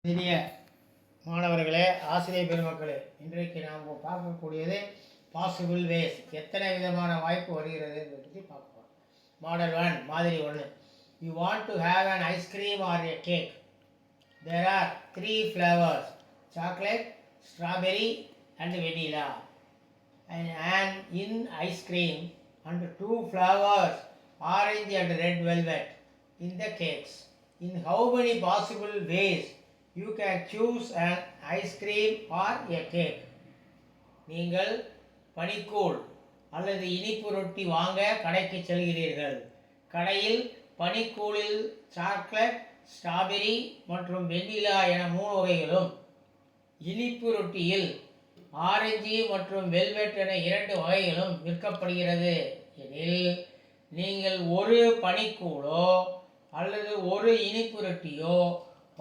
இனிய மாணவர்களே, ஆசிரியர் பெருமக்களே, இன்றைக்கு நாம் பார்க்கக்கூடியது பாசிபிள் வேஸ். எத்தனை விதமான வாய்ப்பு வருகிறது என்பதை பற்றி பார்ப்போம். மாடல் 1, மாதிரி 1. You want to have an ice cream or a cake. There are 3 flavors: chocolate, strawberry and vanilla. And in ice cream and 2 flavors, orange and red velvet, in the cakes. In how many possible ways you can choose an ice cream or a cake? நீங்கள் பனிக்கூழ் அல்லது இனிப்பு ரொட்டி வாங்க கடைக்கு செல்கிறீர்கள். கடையில் பனிக்கூழில் chocolate, strawberry மற்றும் வெண்ணிலா என 3 வகைகளும், இனிப்பு ரொட்டியில் ஆரஞ்சு மற்றும் வெல்வெட் என 2 வகைகளும் விற்கப்படுகிறது எனில், நீங்கள் ஒரு பனிக்கூழோ அல்லது ஒரு இனிப்பு ரொட்டியோ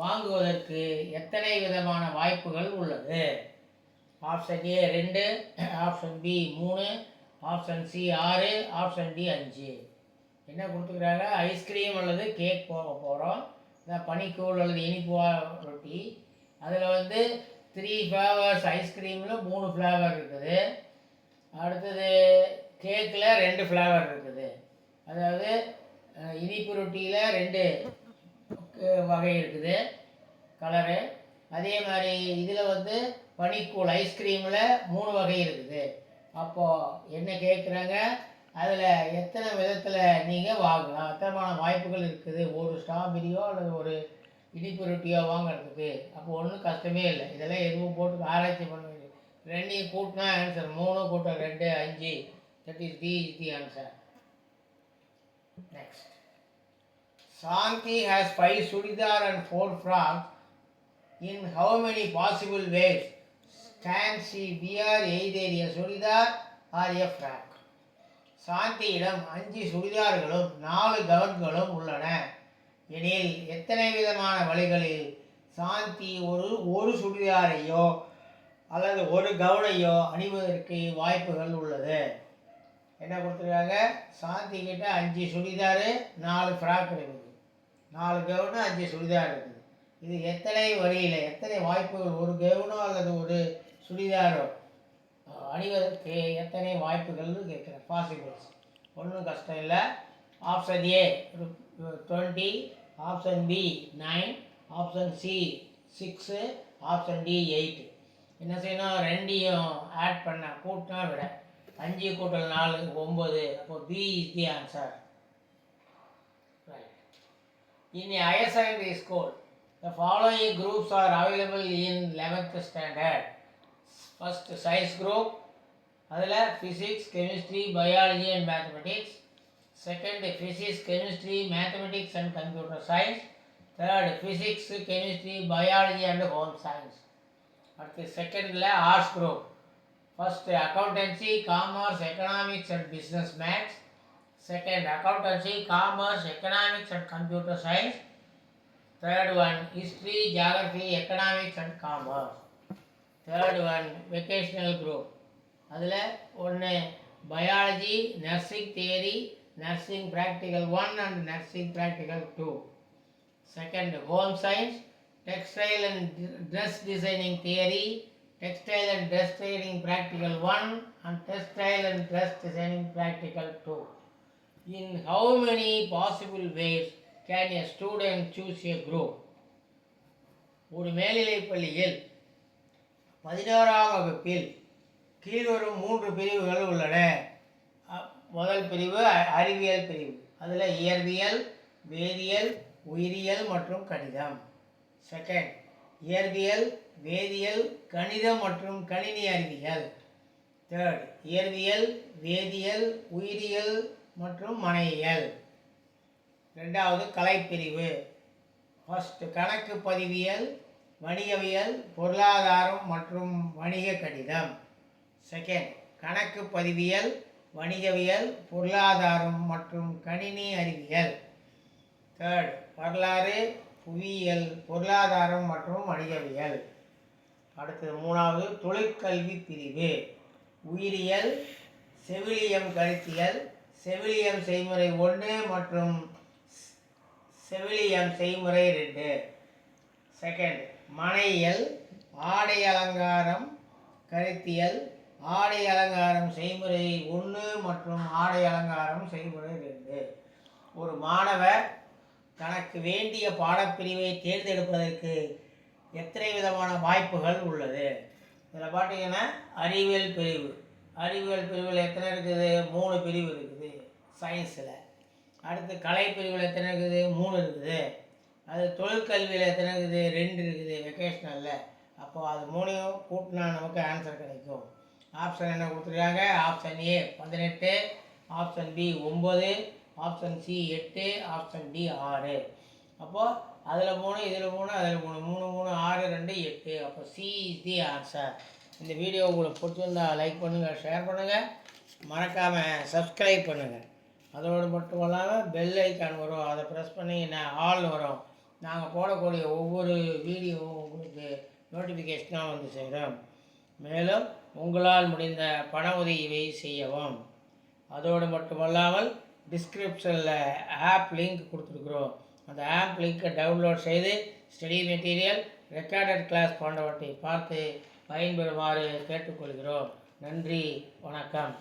வாங்குவதற்கு எத்தனை விதமான வாய்ப்புகள் உள்ளது? Option A 2, option B 3, option C 6, option D 5. என்ன கொடுத்துக்கிறாங்க? ஐஸ்கிரீம் அல்லது கேக் போக போகிறோம். இந்த பனிக்கூழ் அல்லது இனிப்பு ரொட்டி, அதில் 3 ஃப்ளேவர்ஸ். ஐஸ்கிரீமில் 3 ஃப்ளேவர் இருக்குது. அடுத்தது கேக்கில் 2 ஃப்ளேவர் இருக்குது. அதாவது இனிப்பு ரொட்டியில் 2 வகை இருக்குது கலரு. அதே மாதிரி இதில் பனிக்கூழ் ஐஸ்கிரீமில் 3 வகை இருக்குது. அப்போது என்ன கேட்குறாங்க? அதில் எத்தனை விதத்தில் நீங்கள் வாங்கலாம், எத்தனை வாய்ப்புகள் இருக்குது ஒரு ஸ்ட்ராபெரியோ அல்லது ஒரு இனிப்பு ரொட்டியோ வாங்கிறதுக்கு? அப்போ ஒன்றும் கஷ்டமே இல்லை. இதெல்லாம் எதுவும் போட்டு ஆராய்ச்சி பண்ண வேண்டியது. 2ஐயும் கூட்டினா ஆன்சர் 3 கூட்டம் 2 5. That is D is the answer. Next. Shanti has 5 chudidar and 4 frocks. In how many possible ways can she wear either a chudidar or a frock? சாந்தியிடம் 5 சுடிதார்களும் 4 கவுன்களும் உள்ளன எனில், எத்தனை விதமான வழிகளில் சாந்தி ஒரு சுடிதாரையோ அல்லது ஒரு கவுனையோ அணிவதற்கு வாய்ப்புகள் உள்ளது? என்ன கொடுத்துருக்காங்க? சாந்தி கிட்ட 5 சுடிதாரு, 4 ஃப்ராக் இருக்குது, 4 கவுனு, 5 சுடிதார் இருக்குது. இது எத்தனை வழியில், எத்தனை வாய்ப்புகள், ஒரு கவுனோ அல்லது ஒரு சுடிதாரோ அணிவதற்கு எத்தனை வாய்ப்புகள்னு கேட்குறேன். பாசிபிள்ஸ். ஒன்றும் கஷ்டம் இல்லை. Option A 20, option B 9, option C 6, option D 8. என்ன செய்யணும்? 2ஐயும் ஆட் பண்ண கூட்டினா விட 5 கூட்டல் 4 9. அப்போ B is the answer. In a higher secondary school, the following groups are available in 11th standard. First, science group. அதில் physics, chemistry, biology and mathematics. Second, physics, chemistry, mathematics and computer science. Third, physics, chemistry, biology and home science. அடுத்து செகண்டில் arts group. First, accountancy, commerce, economics and business maths. Second, accountancy, commerce, economics and computer science. Third one, history, geography, economics and commerce. Third one, vocational group. அதில் 1 biology, nursing theory, nursing practical 1 and nursing practical 2. Second, home science, textile and dress designing theory, textile and dress training practical 1 and textile and dress designing practical 2. In how many possible ways can a student choose a group? ஒரு மேல்நிலைப் பள்ளியில் 11ஆம் வகுப்பில் கீழ்வரும் 3 பிரிவுகள் உள்ளன. முதல் பிரிவு அறிவியல் பிரிவு. அதில் இயற்பியல், வேதியியல், உயிரியல் மற்றும் கணிதம். செகண்ட், இயற்பியல், வேதியியல், கணிதம் மற்றும் கணினி அறிவியல். தேர்ட், இயற்பியல், வேதியியல், உயிரியல் மற்றும் மனையியல். 2வது கலைப்பிரிவு. ஃபர்ஸ்ட், கணக்கு பதிவியல், வணிகவியல், பொருளாதாரம் மற்றும் வணிக கணிதம். செகண்ட், கணக்கு பதிவியல், வணிகவியல், பொருளாதாரம் மற்றும் கணினி அறிவியல். தேர்ட், வரலாறு, புவியியல், பொருளாதாரம் மற்றும் வணிகவியல். அடுத்தது 3வது தொழிற்கல்வி பிரிவு. உயிரியல், செவிலியம் கருத்தியல், செவிலியம் செய்முறை 1 மற்றும் செவிலியம் செய்முறை 2. செகண்ட், மனையியல், ஆடை அலங்காரம் கருத்தியல், ஆடை அலங்காரம் செய்முறை 1 மற்றும் ஆடை அலங்காரம் செய்முறை 2. ஒரு மாணவர் தனக்கு வேண்டிய பாடப்பிரிவை தேர்ந்தெடுப்பதற்கு எத்தனை விதமான வாய்ப்புகள் உள்ளது? இதில் பார்த்தீங்கன்னா அறிவியல் பிரிவு. அறிவியல் பிரிவில் எத்தனை இருக்குது? 3 பிரிவு இருக்குது சயின்ஸில். அடுத்து கலை பிரிவில் எத்தனை இருக்குது? 3 இருக்குது. அது தொழிற்கல்வியில் எத்தனை இருக்குது? 2 இருக்குது வெக்கேஷ்னலில். அப்போது அது 3ஐயும் கூட்டினா நமக்கு ஆன்சர் கிடைக்கும். ஆப்ஷன் என்ன கொடுத்துருக்காங்க? Option A 18, option B 9, option C 8, option D 6. அப்போது அதில் 3, இதில் 3, அதில் 3, 3, 3, 6, 2, 8. அப்போ சி இஸ் தி ஆன்சர். இந்த வீடியோ உங்களுக்கு பிடிச்சிருந்தா லைக் பண்ணுங்கள், ஷேர் பண்ணுங்கள், மறக்காமல் சப்ஸ்கிரைப் பண்ணுங்கள். அதோடு மட்டும் இல்லாமல் பெல் ஐக்கான் வரும், அதை ப்ரெஸ் பண்ணி ஆல் வரும். நாங்கள் போடக்கூடிய ஒவ்வொரு வீடியோவும் உங்களுக்கு நோட்டிஃபிகேஷனாக வந்து சேரும். மேலும் உங்களால் முடிந்த பண உதவியை செய்யவும். அதோடு மட்டுமல்லாமல் டிஸ்கிரிப்ஷனில் ஆப் லிங்க் கொடுத்துருக்குறோம். அந்த ஆப் லிங்க்கை டவுன்லோட் செய்து ஸ்டடி மெட்டீரியல், ரெக்கார்டட் கிளாஸ் போன்றவற்றை பார்த்து பயன்பெறுமாறு கேட்டுக்கொள்கிறோம். நன்றி, வணக்கம்.